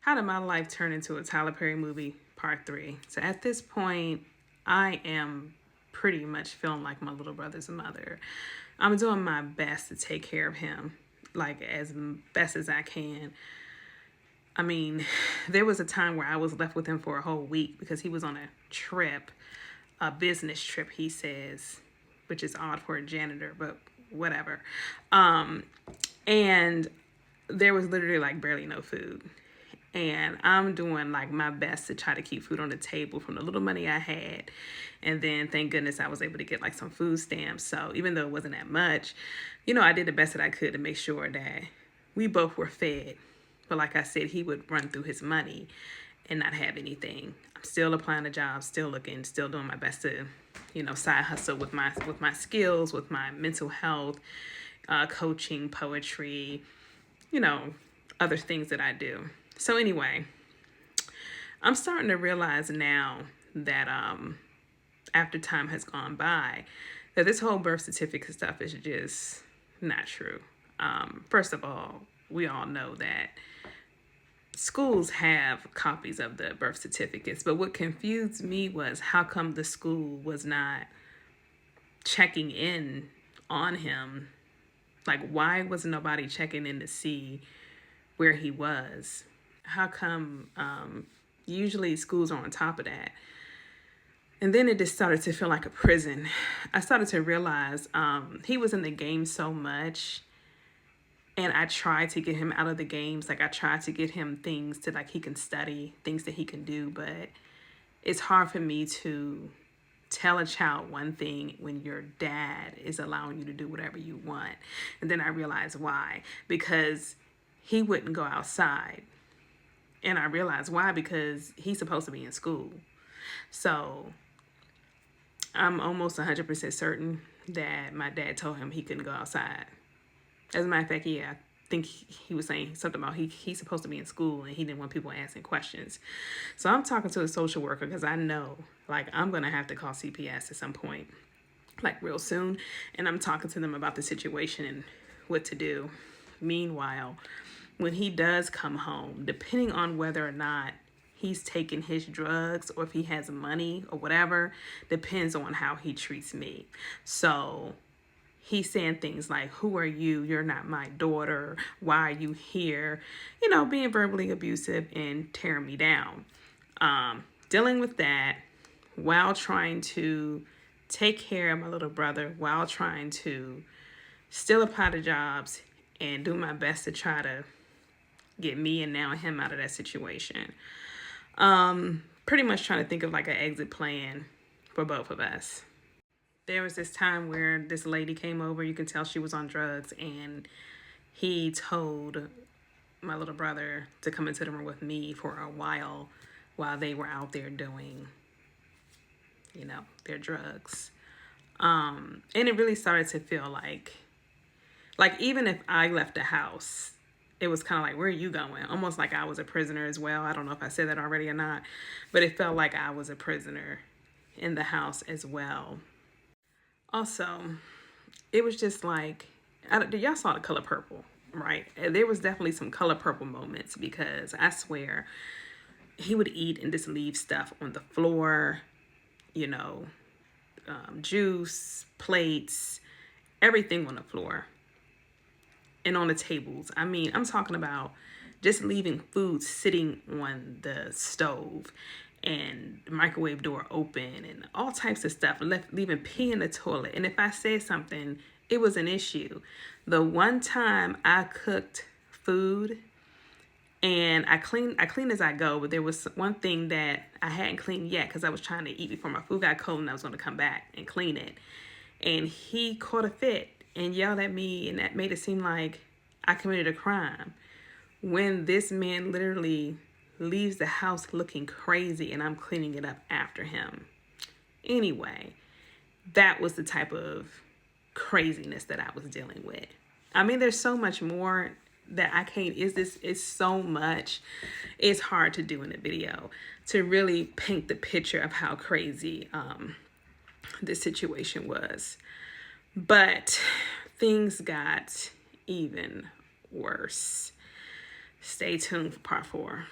How did my life turn into a Tyler Perry movie, part 3? So at this point, I am pretty much feeling like my little brother's mother. I'm doing my best to take care of him, like as best as I can. I mean, there was a time where I was left with him for a whole week because he was on a trip, a business trip, he says, which is odd for a janitor, but whatever. And there was literally like barely no food. And I'm doing like my best to try to keep food on the table from the little money I had. And then thank goodness I was able to get like some food stamps. So even though it wasn't that much, I did the best that I could to make sure that we both were fed. But like I said, he would run through his money and not have anything. I'm still applying a job, still looking, still doing my best to, side hustle with my skills, with my mental health, coaching, poetry, other things that I do. So anyway, I'm starting to realize now that after time has gone by, that this whole birth certificate stuff is just not true. First of all, we all know that schools have copies of the birth certificates, but what confused me was how come the school was not checking in on him? Like, why was nobody checking in to see where he was? How come usually schools are on top of that? And then it just started to feel like a prison. I started to realize he was in the game so much, and I tried to get him out of the games. Like, I tried to get him things to, like, he can study, things that he can do, but it's hard for me to tell a child one thing when your dad is allowing you to do whatever you want. And then I realized why. Because he wouldn't go outside. And I realized why, because he's supposed to be in school. So I'm almost 100% certain that my dad told him he couldn't go outside. As a matter of fact, I think he was saying something about he's supposed to be in school and he didn't want people asking questions. So I'm talking to a social worker because I know, like, I'm going to have to call CPS at some point, like real soon. And I'm talking to them about the situation and what to do. Meanwhile, when he does come home, depending on whether or not he's taking his drugs or if he has money or whatever, depends on how he treats me. So he's saying things like, who are you? You're not my daughter. Why are you here? Being verbally abusive and tearing me down. Dealing with that while trying to take care of my little brother, while trying to still apply to jobs and do my best to try to get me and now him out of that situation. Pretty much trying to think of like an exit plan for both of us. There was this time where this lady came over. You can tell she was on drugs, and he told my little brother to come into the room with me for a while they were out there doing, their drugs. And it really started to feel like even if I left the house, it was kind of like, where are you going? Almost like I was a prisoner as well. I don't know if I said that already or not, but it felt like I was a prisoner in the house as well. Also, it was just like, y'all saw The Color Purple, right? There was definitely some Color Purple moments because I swear he would eat and just leave stuff on the floor, juice, plates, everything on the floor and on the tables. I mean, I'm talking about just leaving food sitting on the stove and the microwave door open and all types of stuff, leaving pee in the toilet. And if I said something, it was an issue. The one time I cooked food and I cleaned as I go, but there was one thing that I hadn't cleaned yet because I was trying to eat before my food got cold and I was going to come back and clean it. And he caught a fit and yelled at me, and that made it seem like I committed a crime. When this man literally leaves the house looking crazy and I'm cleaning it up after him. Anyway, that was the type of craziness that I was dealing with. I mean, there's so much more that I can't, it's so much. It's hard to do in a video to really paint the picture of how crazy this situation was. But things got even worse. Stay tuned for part 4.